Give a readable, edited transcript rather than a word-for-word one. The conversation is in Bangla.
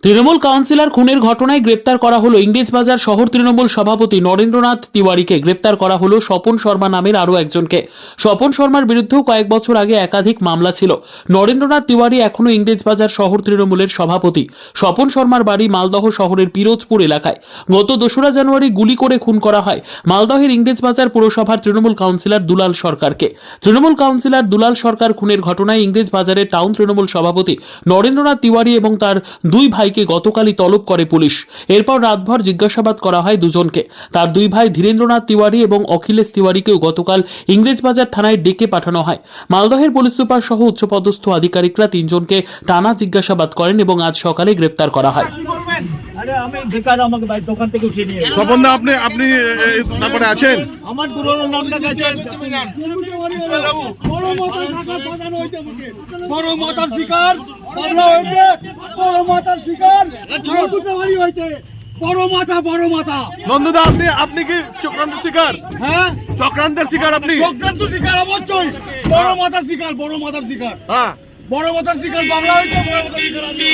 তৃণমূল কাউন্সিলর খুনের ঘটনায় গ্রেপ্তার করা হলো ইংরেজবাজার শহর তৃণমূল সভাপতি নরেন্দ্রনাথ তিওয়ারিকে। গ্রেপ্তার করা হলো স্বপন শর্মা নামের আরও একজনকে। স্বপন শর্মার বিরুদ্ধেও কয়েক বছর আগে একাধিক মামলা ছিল। নরেন্দ্রনাথ তিওয়ারি এখনও ইংরেজবাজার শহর তৃণমূলের সভাপতি। স্বপন শর্মার বাড়ি মালদহ শহরের পিরোজপুর এলাকায়। গত 2রা জানুয়ারি গুলি করে খুন করা হয় মালদহের ইংরেজবাজার পুরসভার তৃণমূল কাউন্সিলর দুলাল সরকারকে। তৃণমূল কাউন্সিলর দুলাল সরকার খুনের ঘটনায় ইংরেজবাজারের টাউন তৃণমূল সভাপতি নরেন্দ্রনাথ তিওয়ারি এবং তার দুই ভাইকে গতকালই তলব করে পুলিশ। এরপর রাতভর জিজ্ঞাসাবাদ করা হয় দুজনকে। তার দুই ভাই ধীরেন্দ্রনাথ তিওয়ারি এবং অখিলেশ তিওয়ারিকেও গতকাল ইংরেজবাজার থানায় ডেকে পাঠানো হয়। মালদহের পুলিশ সুপার সহ উচ্চপদস্থ আধিকারিকরা 3 জনকে টানা জিজ্ঞাসাবাদ করেন এবং আজ সকালে গ্রেপ্তার করা হয়। স্বপনদা, আপনি তারপরে আছেন? আমার পুরোনো নামটা গেছে বড় মাতার শিকার বাংলা হয়েছে, বড় মাতার শিকার বুঝতে হয়েছে, বড় মাথা নন্দদা, আপনি কি চক্রান্ত শিকার? হ্যাঁ, চক্রান্তের শিকার আপনি? চক্রান্ত শিকার অবশ্যই। বড় মাতার শিকার, বড় মাতার শিকার, হ্যাঁ, বড় মাতার শিকার বাংলা হয়েছে, বড় মাতার শিকার আমি।